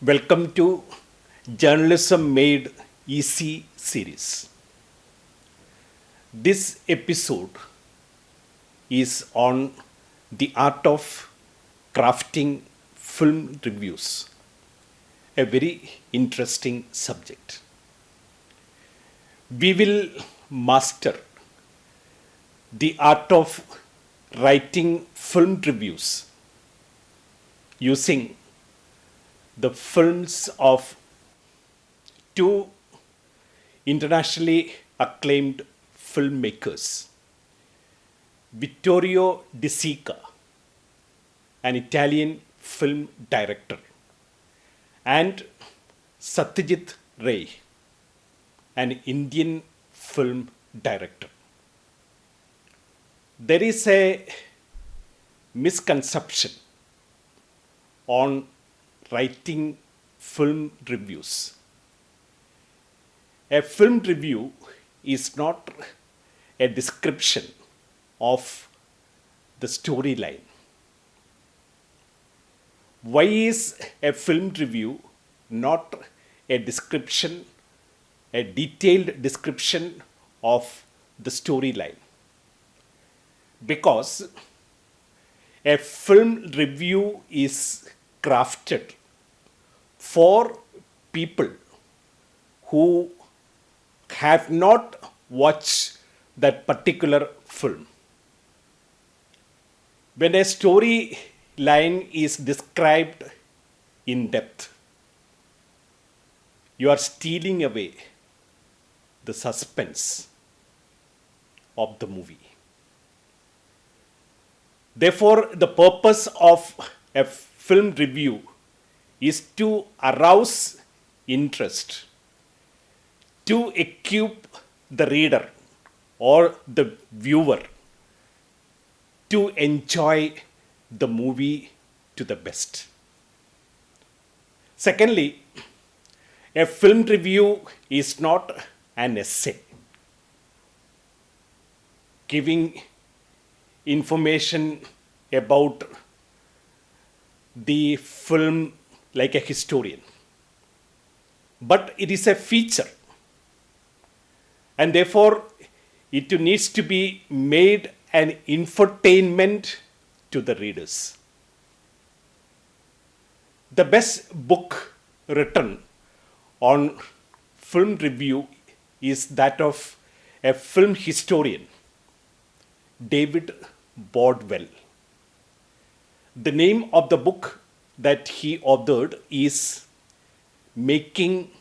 Welcome to Journalism Made Easy series. This episode is on the art of crafting film reviews, a very interesting subject. We will master the art of writing film reviews using the films of two internationally acclaimed filmmakers, Vittorio De Sica, an Italian film director, and Satyajit Ray, an Indian film director. There is a misconception on writing film reviews. A film review is not a description of the storyline. Why is a film review not a description, a detailed description of the storyline? Because a film review is crafted for people who have not watched that particular film. When a storyline is described in depth, you are stealing away the suspense of the movie. Therefore, the purpose of a film review is to arouse interest, to equip the reader or the viewer to enjoy the movie to the best. Secondly, a film review is not an essay giving information about the film like a historian, but it is a feature, and therefore it needs to be made an infotainment to the readers. The best book written on film review is that of a film historian, David Bordwell. The name of the book that he authored is Making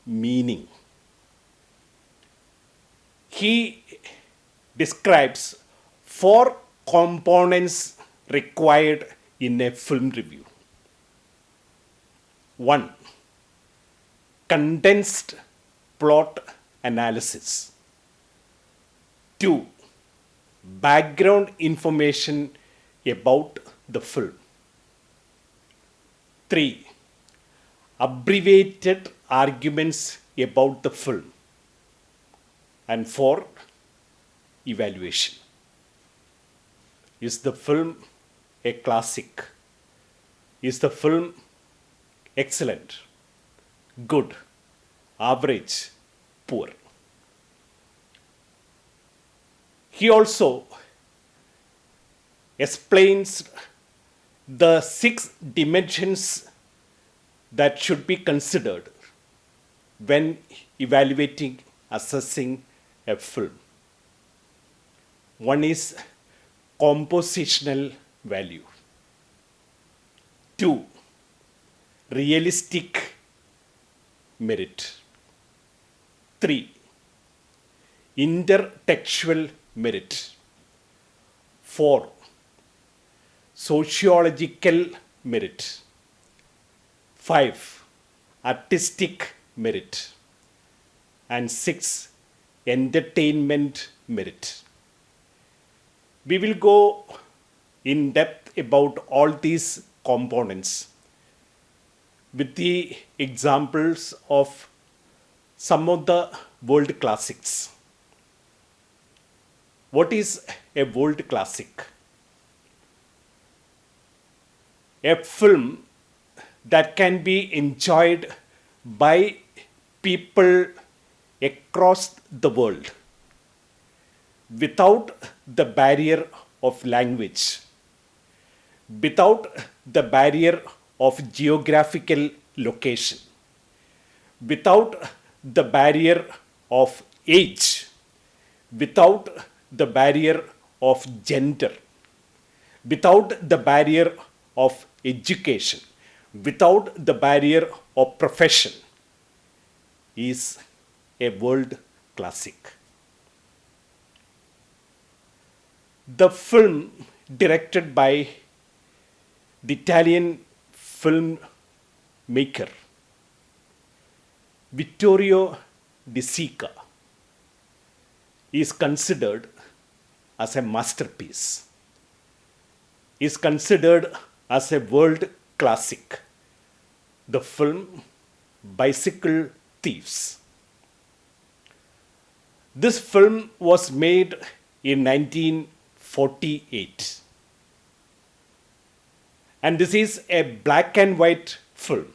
Meaning. He describes 4 components required in a film review. 1. Condensed plot analysis. 2. Background information about the film. 3. Abbreviated arguments about the film. And 4. Evaluation. Is the film a classic? Is the film excellent, good, average, poor? He also explains the 6 dimensions that should be considered when evaluating, assessing a film. One is compositional value. 2. Realistic merit. 3. Intertextual merit. 4. Sociological merit. 5. Artistic merit. And 6. Entertainment merit. We will go in depth about all these components with the examples of some of the world classics. What is a world classic? A film that can be enjoyed by people across the world without the barrier of language, without the barrier of geographical location, without the barrier of age, without the barrier of gender, without the barrier of education, without the barrier of profession, is a world classic. The film, directed by the Italian filmmaker Vittorio De Sica, is considered as a masterpiece, is considered as a world classic. The film Bicycle Thieves. This film was made in 1948. And this is a black and white film.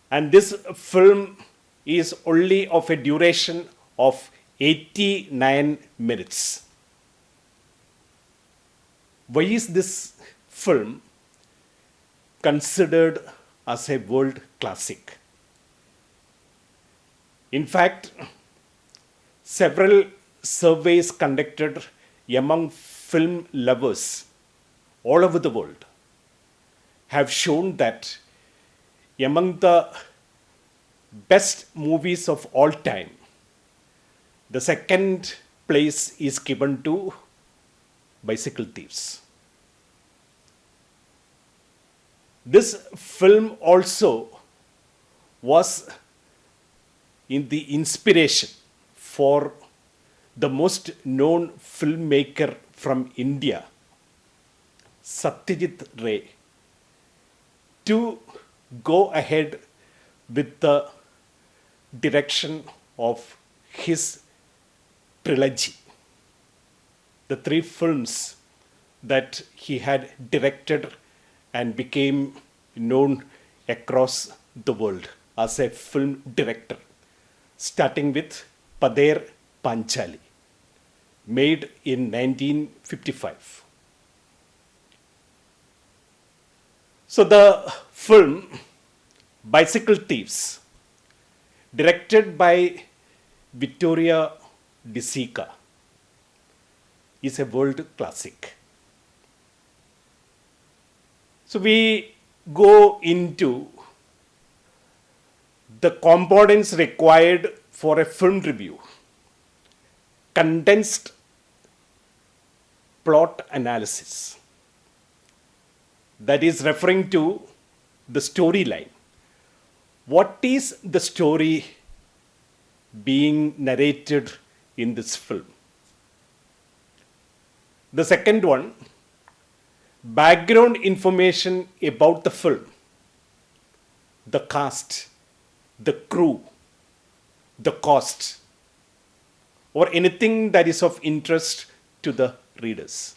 And this film is only of a duration of 89 minutes. Why is this film considered as a world classic? In fact, several surveys conducted among film lovers all over the world have shown that among the best movies of all time, the second place is given to Bicycle Thieves. This film also was in the inspiration for the most known filmmaker from India, Satyajit Ray, to go ahead with the direction of his trilogy. The 3 films that he had directed and became known across the world as a film director, starting with Pader Panchali, made in 1955. So the film Bicycle Thieves, directed by Vittorio De Sica, is a world classic. So we go into the components required for a film review. Condensed plot analysis, that is referring to the storyline. What is the story being narrated in this film? The second one, background information about the film, the cast, the crew, the cost, or anything that is of interest to the readers.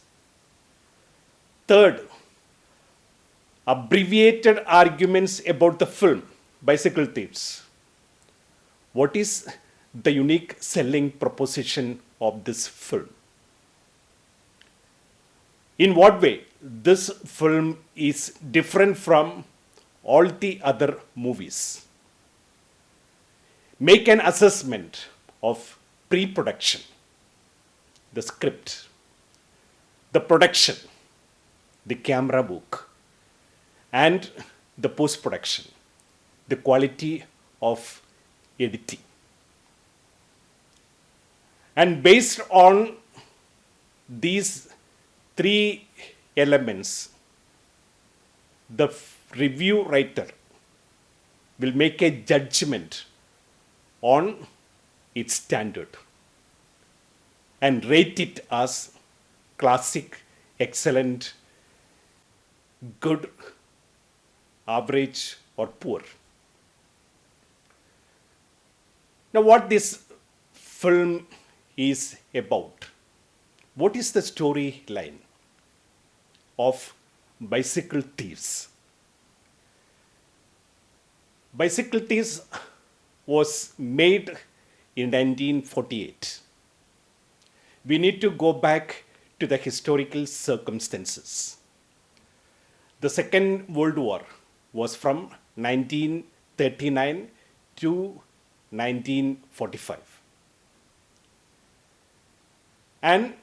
Third, abbreviated arguments about the film Bicycle Thieves. What is the unique selling proposition of this film? In what way this film is different from all the other movies? Make an assessment of pre-production, the script, the production, the camera work, and the post-production, the quality of editing. And based on these 3 elements, the review writer will make a judgment on its standard and rate it as classic, excellent, good, average, or poor. Now, what this film is about? What is the storyline of Bicycle Thieves? Bicycle Thieves was made in 1948. We need to go back to the historical circumstances. The Second World War was from 1939 to 1945. And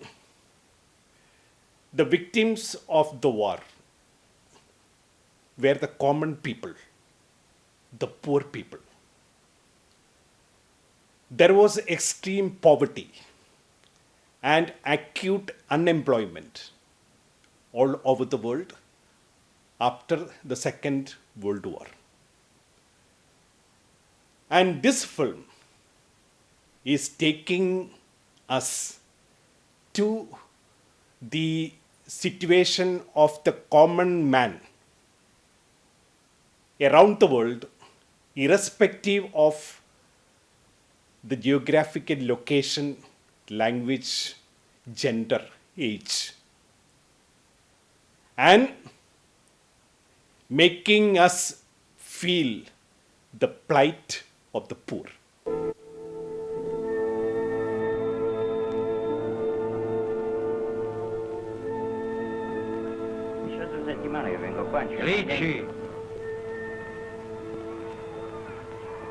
the victims of the war were the common people, the poor people. There was extreme poverty and acute unemployment all over the world after the Second World War. And this film is taking us to the situation of the common man around the world, irrespective of the geographical location, language, gender, age, and making us feel the plight of the poor. Ricci!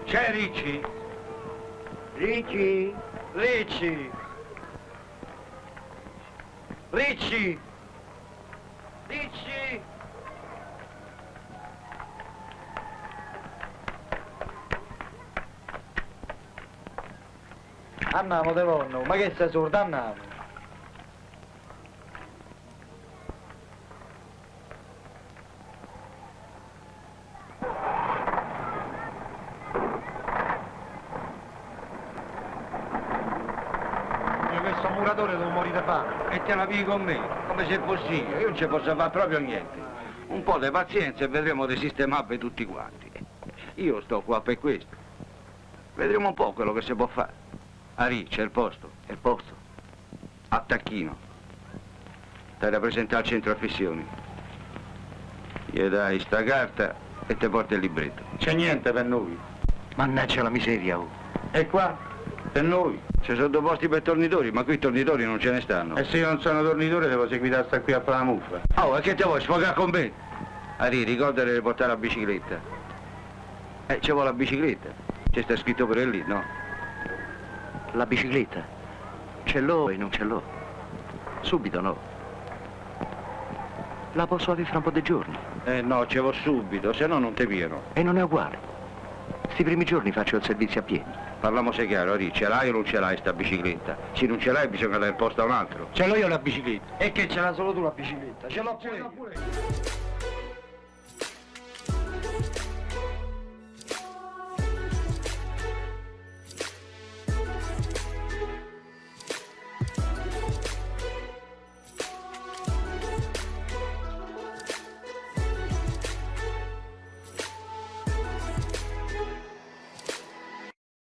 C'è Ricci? Ricci! Ricci! Ricci! Ricci! Andiamo, Devonno, ma che sei sordo, andiamo! Questo muratore devo morire fame. E te la vivi con me, come se fossi io non ci posso fare proprio niente. Un po' di pazienza e vedremo di sistemarvi tutti quanti. Io sto qua per questo. Vedremo un po' quello che si può fare. Ari, c'è il posto. Il posto? A Tacchino. Stai da presentare al centro affissioni. Gli dai sta carta e ti porti il libretto. C'è niente per noi. Mannaggia la miseria, oh. E qua? Per noi. Ci sono due posti per tornitori, ma qui tornitori non ce ne stanno. E se io non sono tornitore devo seguire a sta qui a fare la muffa. Oh, e che te vuoi sfogare con me? Ari, ricordati di portare la bicicletta. Ci vuole la bicicletta. C'è sta scritto per lì, no? La bicicletta? Ce l'ho e non ce l'ho. Subito no. La posso avere fra un po' di giorni. No, ci vo subito, se no non ti pieno. E non è uguale. Sti primi giorni faccio il servizio a piedi. Parliamo se chiaro, Ari, ce l'hai o non ce l'hai sta bicicletta? Se non ce l'hai bisogna dare il posto a un altro. Ce l'ho io la bicicletta. E che ce l'ha solo tu la bicicletta? Ce l'ho pure io.